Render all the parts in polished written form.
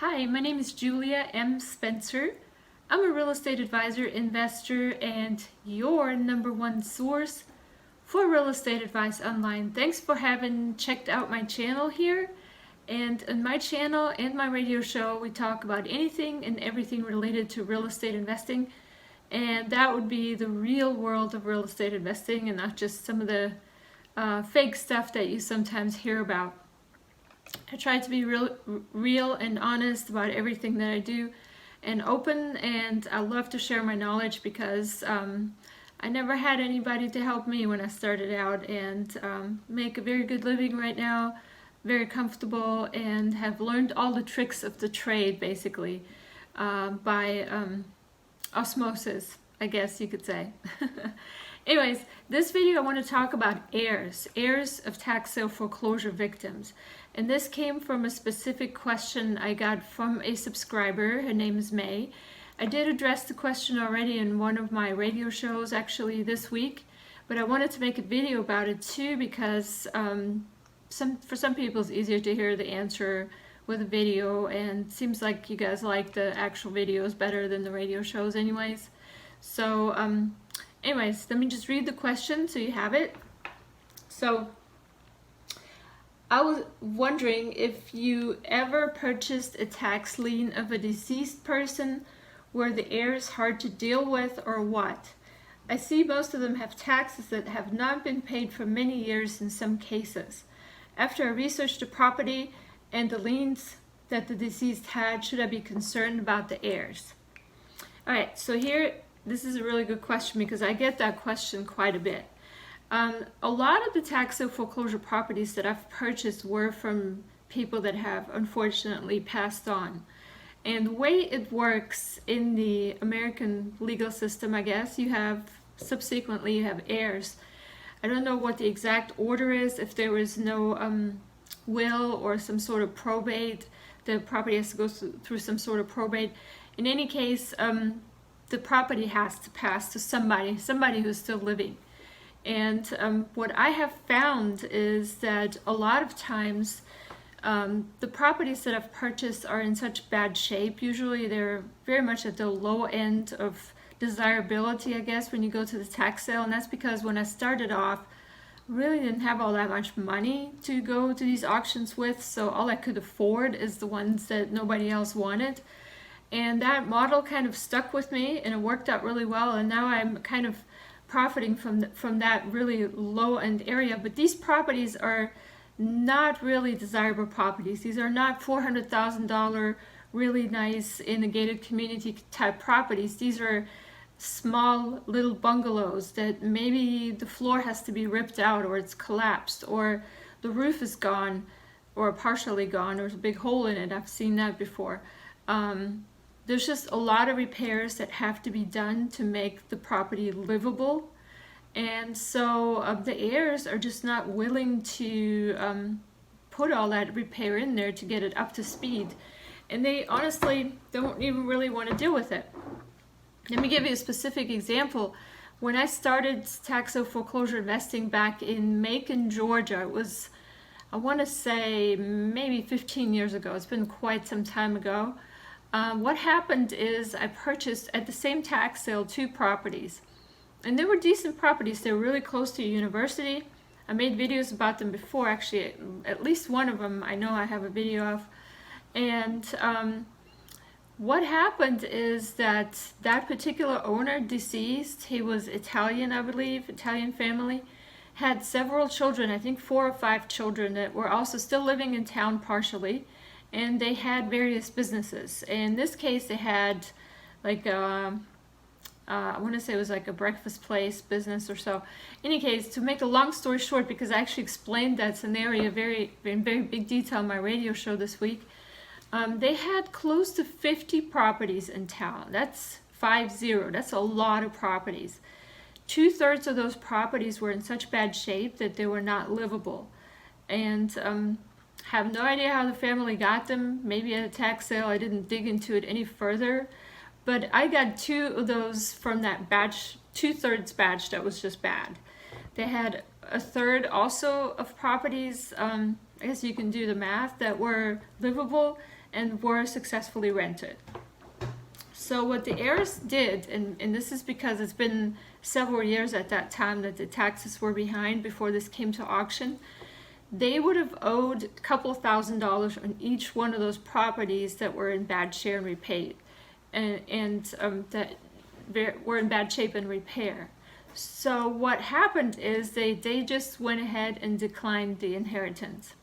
Hi, my name is Julia M. Spencer. I'm a real estate advisor, investor, and your number one source for real estate advice online. Thanks for having checked out my channel here. And on my channel and my radio show, we talk about anything and everything related to real estate investing. And that would be the real world of real estate investing and not just some of the fake stuff that you sometimes hear about. I try to be real and honest about everything that I do and open, and I love to share my knowledge because I never had anybody to help me when I started out, and make a very good living right now, very comfortable, and have learned all the tricks of the trade basically by osmosis, I guess you could say. Anyways, this video I want to talk about heirs of tax sale foreclosure victims. And this came from a specific question I got from a subscriber. Her name is May. I did address the question already in one of my radio shows actually this week, but I wanted to make a video about it too because for some people it's easier to hear the answer with a video, and it seems like you guys like the actual videos better than the radio shows anyways. So anyways, let me just read the question so you have it. So I was wondering if you ever purchased a tax lien of a deceased person. Were the heirs hard to deal with or what? I see most of them have taxes that have not been paid for many years in some cases. After I researched the property and the liens that the deceased had, should I be concerned about the heirs? Alright, so here, this is a really good question because I get that question quite a bit. A lot of the tax sale foreclosure properties that I've purchased were from people that have unfortunately passed on. And the way it works in the American legal system, I guess, you have heirs. I don't know what the exact order is. If there was no will or some sort of probate, the property has to go through some sort of probate. In any case, the property has to pass to somebody who's still living. And what I have found is that a lot of times the properties that I've purchased are in such bad shape. Usually they're very much at the low end of desirability, I guess, when you go to the tax sale. And that's because when I started off, I really didn't have all that much money to go to these auctions with. So all I could afford is the ones that nobody else wanted. And that model kind of stuck with me and it worked out really well. And now I'm kind of profiting from that really low-end area. But these properties are not really desirable properties. These are not $400,000 really nice in a gated community type properties. These are small little bungalows that maybe the floor has to be ripped out or it's collapsed or the roof is gone or partially gone or there's a big hole in it. I've seen that before. There's just a lot of repairs that have to be done to make the property livable, and so the heirs are just not willing to put all that repair in there to get it up to speed, and they honestly don't even really want to deal with it. Let me give you a specific example. When I started tax sale foreclosure investing back in Macon, Georgia, it was, I want to say, maybe 15 years ago. It's been quite some time ago. What happened is I purchased at the same tax sale 2 properties, and they were decent properties. They were really close to a university. I made videos about them before, actually. At least one of them I know I have a video of. And what happened is that particular owner, deceased, he was Italian, I believe, Italian family, had several children, I think 4 or 5 children that were also still living in town partially. And they had various businesses. In this case, they had like I want to say it was like a breakfast place business or so. In any case, to make a long story short, because I actually explained that scenario in very big detail in my radio show this week, they had close to 50 properties in town. That's 50. That's a lot of properties. 2/3 of those properties were in such bad shape that they were not livable. And have no idea how the family got them. Maybe at a tax sale. I didn't dig into it any further. But I got 2 of those from that batch, 2/3 batch that was just bad. They had a third also of properties, I guess you can do the math, that were livable. and were successfully rented. So what the heirs did, and this is because it's been several years at that time that the taxes were behind before this came to auction, they would have owed a couple $1,000s on each one of those properties that were in bad shape and repaid, and that were in bad shape and repair. So what happened is they just went ahead and declined the inheritance.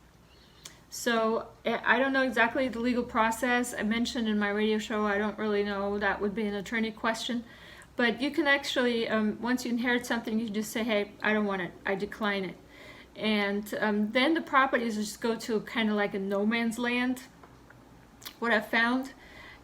So I don't know exactly the legal process. I mentioned in my radio show, I don't really know. That would be an attorney question. But you can actually, once you inherit something, you can just say, hey, I don't want it. I decline it. And then the properties just go to kind of like a no man's land, what I've found.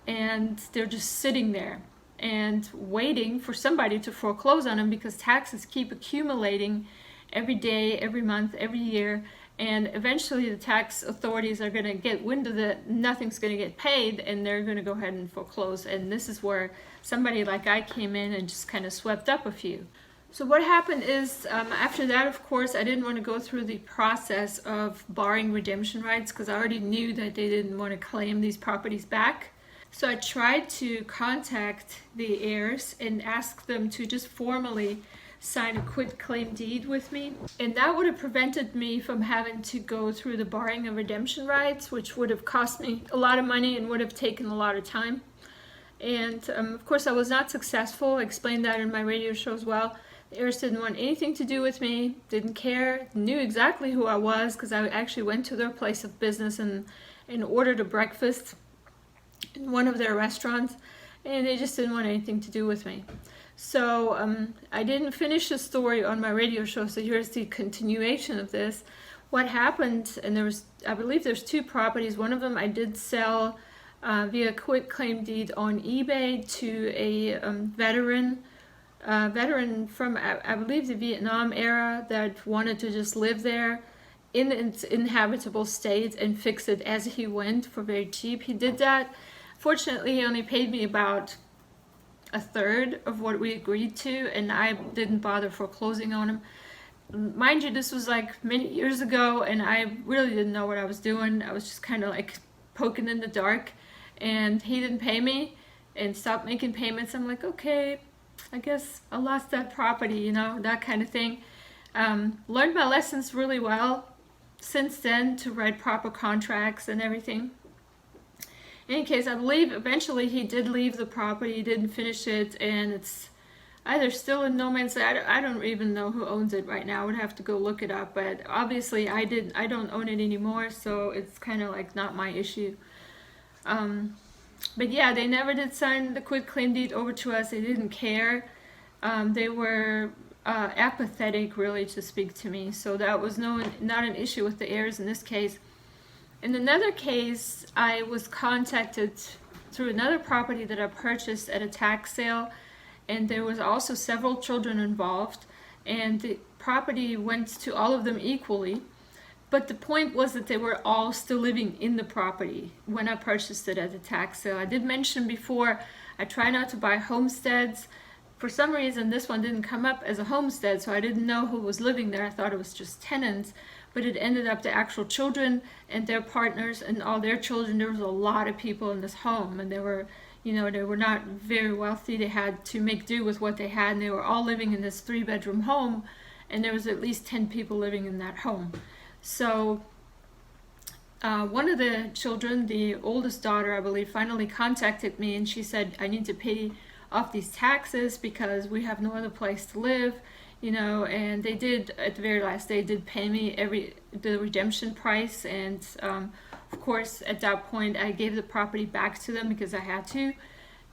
And they're just sitting there and waiting for somebody to foreclose on them, because taxes keep accumulating every day, every month, every year. And eventually the tax authorities are going to get wind of that nothing's going to get paid, and they're going to go ahead and foreclose. And this is where somebody like I came in and just kind of swept up a few. So what happened is, after that, of course, I didn't want to go through the process of barring redemption rights, because I already knew that they didn't want to claim these properties back. So I tried to contact the heirs and ask them to just formally sign a quitclaim deed with me, and that would have prevented me from having to go through the barring of redemption rights, which would have cost me a lot of money and would have taken a lot of time. And of course I was not successful. I explained that in my radio show as well. The heirs didn't want anything to do with me, didn't care, knew exactly who I was, because I actually went to their place of business and ordered a breakfast in one of their restaurants, and they just didn't want anything to do with me. So I didn't finish the story on my radio show, so here's the continuation of this. What happened, and I believe there's two properties. One of them I did sell via quitclaim deed on eBay to a veteran from, I believe, the Vietnam era that wanted to just live there in its inhabitable state and fix it as he went for very cheap. He did that. Fortunately, he only paid me about a third of what we agreed to, and I didn't bother foreclosing on him. Mind you, this was like many years ago, and I really didn't know what I was doing. I was just kind of like poking in the dark, and he didn't pay me and stopped making payments. I'm like, okay, I guess I lost that property, you know, that kind of thing. Learned my lessons really well since then to write proper contracts and everything. In any case, I believe eventually he did leave the property, he didn't finish it, and it's either still in no man's land. I don't even know who owns it right now. I would have to go look it up, but obviously I don't own it anymore, so it's kind of like not my issue. But yeah, they never did sign the quitclaim deed over to us. They didn't care. They were apathetic, really, to speak to me, so that was not an issue with the heirs in this case. In another case, I was contacted through another property that I purchased at a tax sale, and there was also several children involved, and the property went to all of them equally. But the point was that they were all still living in the property when I purchased it at the tax sale. I did mention before, I try not to buy homesteads. For some reason, this one didn't come up as a homestead, so I didn't know who was living there. I thought it was just tenants. But it ended up the actual children and their partners and all their children. There was a lot of people in this home, and they were not very wealthy. They had to make do with what they had, and they were all living in this 3-bedroom home, and there was at least 10 people living in that home. So one of the children, the oldest daughter, I believe, finally contacted me, and she said, I need to pay off these taxes because we have no other place to live. You know, and they did, at the very last day, did pay me the redemption price, and of course at that point I gave the property back to them because I had to,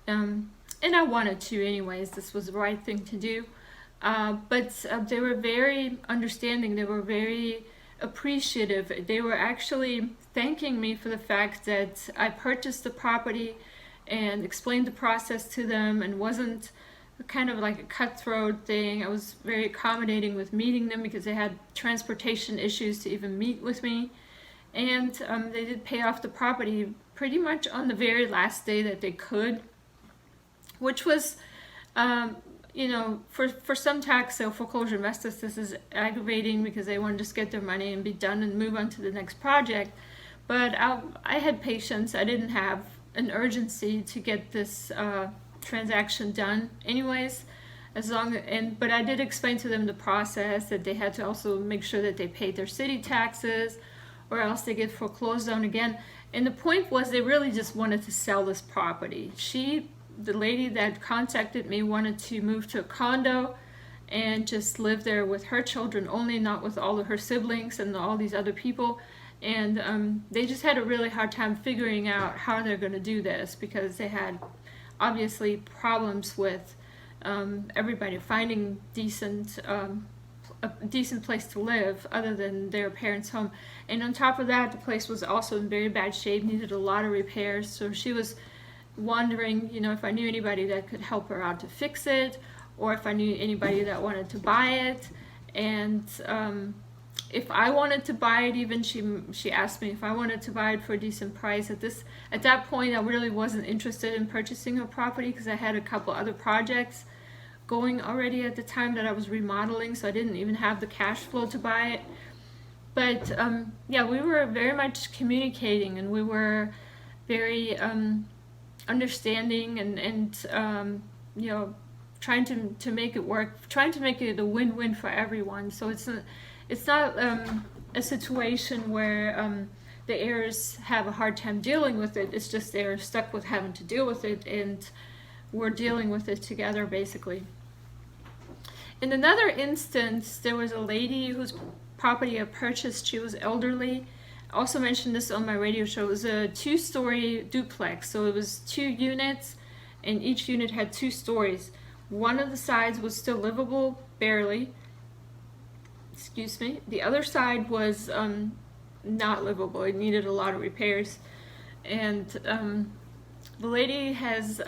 and I wanted to anyways. This was the right thing to do, but they were very understanding. They were very appreciative. They were actually thanking me for the fact that I purchased the property and explained the process to them and wasn't kind of like a cutthroat thing. I was very accommodating with meeting them because they had transportation issues to even meet with me, and they did pay off the property pretty much on the very last day that they could, which was you know, for some tax sale foreclosure investors, this is aggravating because they want to just get their money and be done and move on to the next project. But I had patience. I didn't have an urgency to get this transaction done anyways. But I did explain to them the process, that they had to also make sure that they paid their city taxes, or else they get foreclosed on again. And the point was, they really just wanted to sell this property. The lady that contacted me, wanted to move to a condo and just live there with her children only, not with all of her siblings and all these other people. And they just had a really hard time figuring out how they're going to do this, because they had obviously problems with everybody finding a decent place to live other than their parents' home. And on top of that, the place was also in very bad shape, needed a lot of repairs. So she was wondering, if I knew anybody that could help her out to fix it, or if I knew anybody that wanted to buy it. And if I wanted to buy it, even she asked me if I wanted to buy it for a decent price. At that point, I really wasn't interested in purchasing a property, because I had a couple other projects going already at the time that I was remodeling, so I didn't even have the cash flow to buy it. But yeah, we were very much communicating, and we were very understanding, and trying to make it work, trying to make it a win-win for everyone. So it's not a situation where the heirs have a hard time dealing with it. It's just they're stuck with having to deal with it, and we're dealing with it together, basically. In another instance, there was a lady whose property I purchased. She was elderly. I also mentioned this on my radio show. It was a 2-story duplex, so it was 2 units, and each unit had 2 stories. One of the sides was still livable, barely. Excuse me. The other side was not livable. It needed a lot of repairs. And the lady has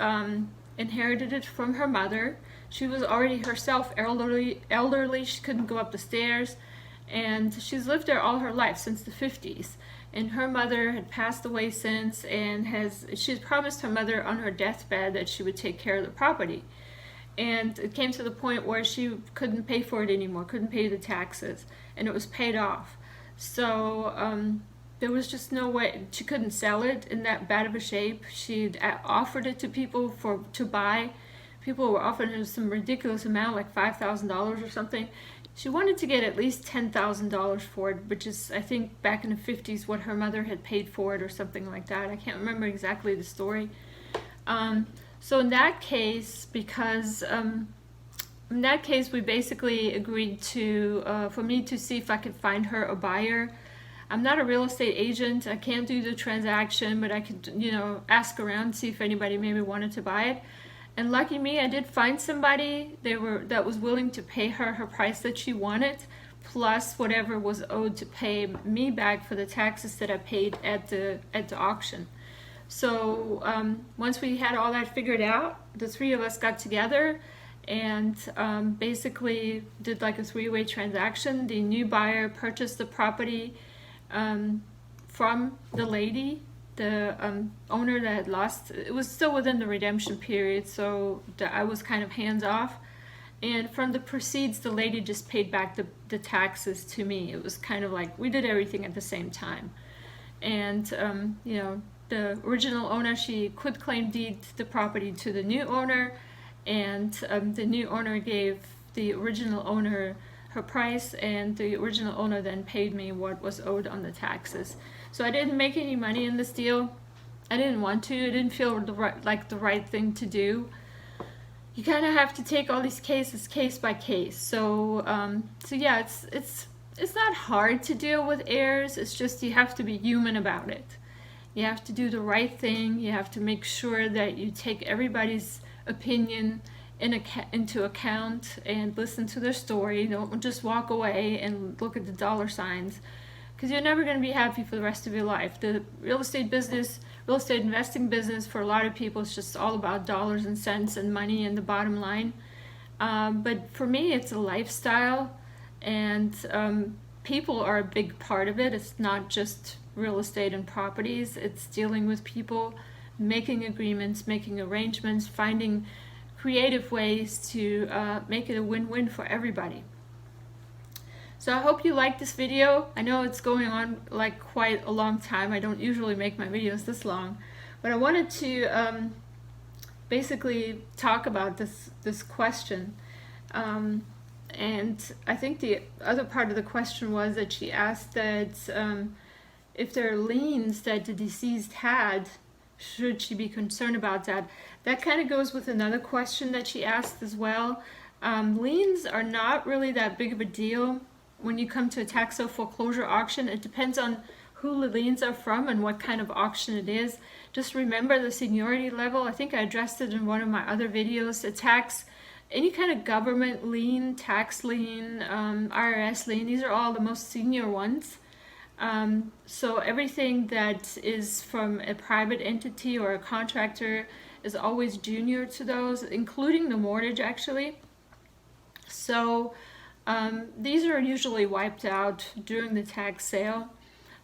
inherited it from her mother. She was already herself elderly. She couldn't go up the stairs. And she's lived there all her life, since the 50s. And her mother had passed away since, and she's promised her mother on her deathbed that she would take care of the property. And it came to the point where she couldn't pay for it anymore, couldn't pay the taxes, and it was paid off. So there was just no way. She couldn't sell it in that bad of a shape. She'd offered it to people to buy. People were offering her some ridiculous amount, like $5,000 or something. She wanted to get at least $10,000 for it, which is, I think, back in the 50s, what her mother had paid for it, or something like that. I can't remember exactly the story. So in that case, we basically agreed for me to see if I could find her a buyer. I'm not a real estate agent. I can't do the transaction, but I could, ask around, see if anybody maybe wanted to buy it. And lucky me, I did find somebody that was willing to pay her price that she wanted, plus whatever was owed to pay me back for the taxes that I paid at the auction. So once we had all that figured out, the 3 of us got together and basically did like a 3-way transaction. The new buyer purchased the property from the lady. The owner that had lost, it was still within the redemption period, so I was kind of hands off. And from the proceeds, the lady just paid back the taxes to me. It was kind of like we did everything at the same time. And the original owner, she quit claim deed the property to the new owner, and the new owner gave the original owner her price, and the original owner then paid me what was owed on the taxes. So I didn't make any money in this deal. I didn't want to. It didn't feel like the right thing to do. You kind of have to take all these cases case by case. So yeah, it's not hard to deal with heirs. It's just you have to be human about it. You have to do the right thing. You have to make sure that you take everybody's opinion into account and listen to their story. Don't just walk away and look at the dollar signs, because you're never going to be happy for the rest of your life. The real estate investing business, for a lot of people, is just all about dollars and cents and money and the bottom line. But for me, it's a lifestyle, and people are a big part of it. It's not just real estate and properties. It's dealing with people, making agreements, making arrangements, finding creative ways to make it a win-win for everybody. So I hope you like this video. I know it's going on like quite a long time. I don't usually make my videos this long, but I wanted to basically talk about this question. And I think the other part of the question was that she asked that if there are liens that the deceased had, should she be concerned about that? That kind of goes with another question that she asked as well. Liens are not really that big of a deal when you come to a tax sale foreclosure auction. It depends on who the liens are from and what kind of auction it is. Just remember the seniority level. I think I addressed it in one of my other videos. Any kind of government lien, tax lien, IRS lien, these are all the most senior ones. So everything that is from a private entity or a contractor is always junior to those, including the mortgage actually. So these are usually wiped out during the tax sale,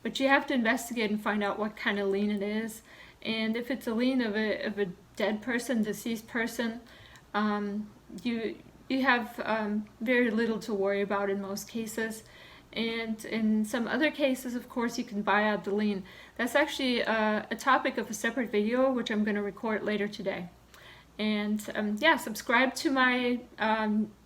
but you have to investigate and find out what kind of lien it is. And if it's a lien of a dead person, deceased person, you have very little to worry about in most cases. And in some other cases, of course, you can buy out the lien. That's actually a topic of a separate video, which I'm going to record later today. And yeah, subscribe to my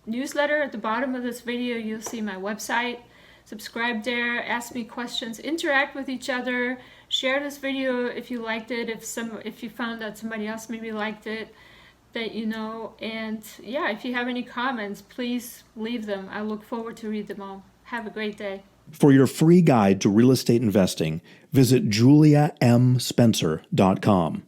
newsletter. At the bottom of this video, you'll see my website. Subscribe there, ask me questions, interact with each other, share this video if you liked it, if you found that somebody else maybe liked it, that you know. And yeah, if you have any comments, please leave them. I look forward to read them all. Have a great day. For your free guide to real estate investing, visit juliamspencer.com.